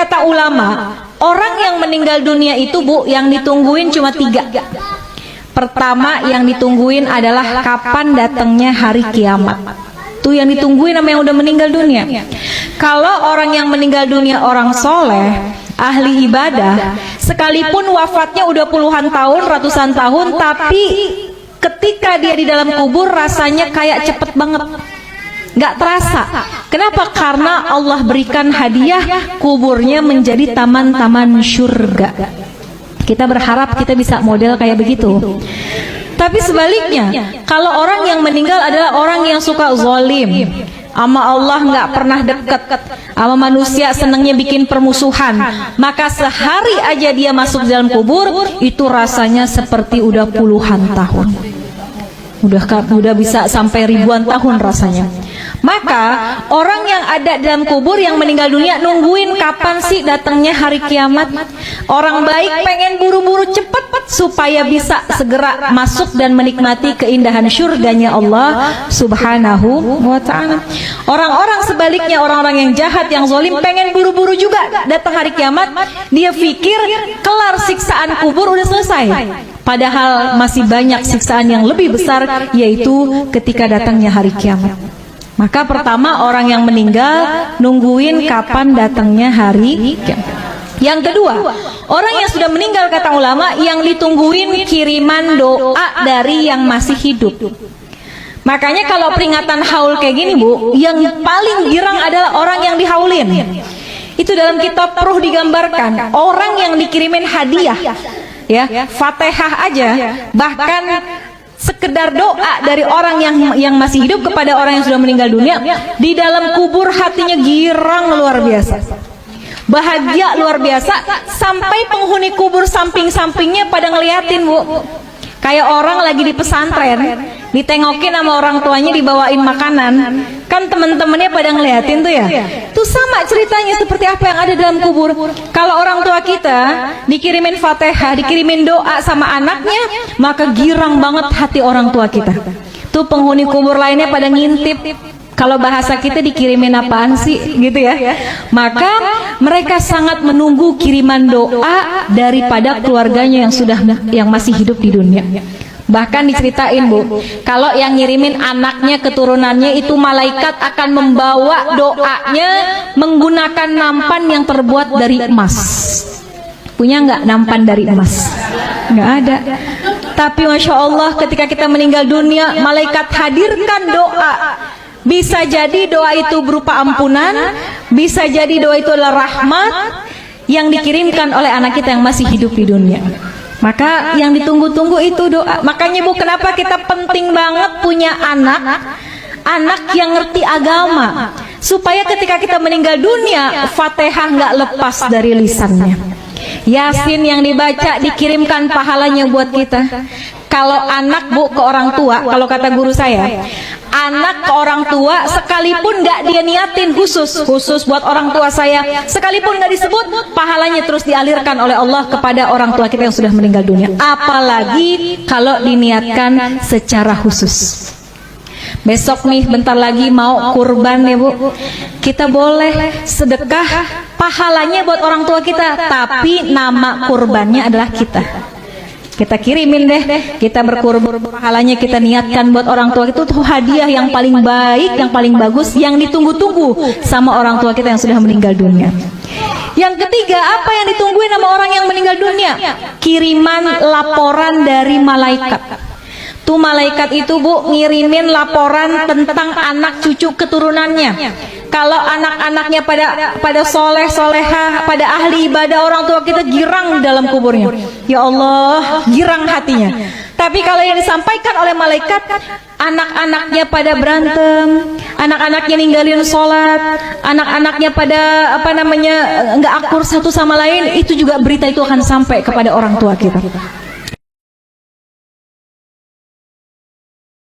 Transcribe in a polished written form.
Kata ulama, orang yang meninggal dunia itu Bu, yang ditungguin cuma 3. Pertama yang ditungguin adalah kapan datangnya hari kiamat. Tuh yang ditungguin sama yang udah meninggal dunia. Kalau orang yang meninggal dunia orang soleh, ahli ibadah, sekalipun wafatnya udah puluhan tahun, ratusan tahun, tapi ketika dia di dalam kubur rasanya kayak cepet banget, nggak terasa. Kenapa? Karena Allah berikan hadiah kuburnya menjadi taman-taman surga. Kita berharap kita bisa model kayak begitu. Tapi sebaliknya, kalau orang yang meninggal adalah orang yang suka zalim, sama Allah nggak pernah dekat, sama manusia senangnya bikin permusuhan, maka sehari aja dia masuk dalam kubur itu rasanya seperti udah puluhan tahun, udah bisa sampai ribuan tahun rasanya. Maka orang yang ada dalam kubur yang meninggal dunia nungguin kapan sih datangnya hari kiamat. Orang baik pengen buru-buru cepat supaya bisa segera masuk dan menikmati keindahan surganya Allah Subhanahu wa ta'ala. Orang-orang sebaliknya, orang-orang yang jahat, yang zalim, pengen buru-buru juga datang hari kiamat. Dia pikir kelar siksaan kubur udah selesai, padahal masih banyak siksaan yang lebih besar, yaitu ketika datangnya hari kiamat. Maka pertama orang yang meninggal nungguin kapan datangnya hari kiamat. Yang kedua, orang yang sudah meninggal kata ulama yang ditungguin kiriman doa dari yang masih hidup. Makanya kalau peringatan haul kayak gini Bu, yang paling girang adalah orang yang dihaulin. Itu dalam kitab Ruh digambarkan orang yang dikirimin hadiah, ya, Fatihah aja, bahkan sekedar doa dari orang yang masih hidup kepada orang yang sudah meninggal dunia, di dalam kubur hatinya girang luar biasa, bahagia luar biasa, sampai penghuni kubur samping-sampingnya pada ngeliatin Bu. Kayak orang lagi di pesantren, ditengokin sama orang tuanya dibawain makanan, kan temen-temennya pada ngeliatin tuh ya. Tuh sama ceritanya seperti apa yang ada dalam kubur. Kalau orang tua kita dikirimin Fatihah, dikirimin doa sama anaknya, maka girang banget hati orang tua kita. Tuh penghuni kubur lainnya pada ngintip. Kalau bahasa kita dikirimin apaan sih gitu ya. Maka mereka sangat menunggu kiriman doa daripada keluarganya yang masih hidup di dunia. Bahkan diceritain Bu, kalau yang ngirimin anaknya, keturunannya itu malaikat akan membawa doanya menggunakan nampan yang terbuat dari emas. Punya nggak nampan dari emas? Nggak ada. Tapi Masya Allah ketika kita meninggal dunia, malaikat hadirkan doa. Bisa jadi doa itu berupa ampunan, bisa jadi doa itu adalah rahmat yang dikirimkan oleh anak kita yang masih hidup di dunia. Maka yang ditunggu-tunggu itu doa. Makanya Bu, kenapa kita penting banget punya anak yang ngerti agama, supaya ketika kita meninggal dunia, Fatihah nggak lepas dari lisannya. Yasin yang dibaca dikirimkan pahalanya buat kita. Kalau anak Bu ke orang tua, kalau kata guru saya, anak ke orang tua sekalipun nggak dia niatin khusus buat orang tua saya, sekalipun nggak disebut, pahalanya terus dialirkan oleh Allah kepada orang tua kita yang sudah meninggal dunia. Apalagi kalau diniatkan secara khusus. Besok nih bentar lagi mau kurban ya Bu, kita boleh sedekah, pahalanya buat orang tua kita, tapi nama kurbannya adalah kita. Kita kirimin deh, kita berkurban, pahalanya kita niatkan buat orang tua. Itu tuh hadiah yang paling baik, yang paling bagus, yang ditunggu-tunggu sama orang tua kita yang sudah meninggal dunia. Yang ketiga, apa yang ditungguin sama orang yang meninggal dunia? Kiriman laporan dari malaikat. Tuh malaikat itu Bu ngirimin laporan tentang anak cucu keturunannya. Kalau anak-anaknya pada soleh solehah, pada ahli ibadah, orang tua kita girang dalam kuburnya. Ya Allah, girang hatinya. Tapi kalau yang disampaikan oleh malaikat, anak-anaknya pada berantem, anak-anaknya ninggalin sholat, anak-anaknya pada nggak akur satu sama lain, itu juga berita itu akan sampai kepada orang tua kita.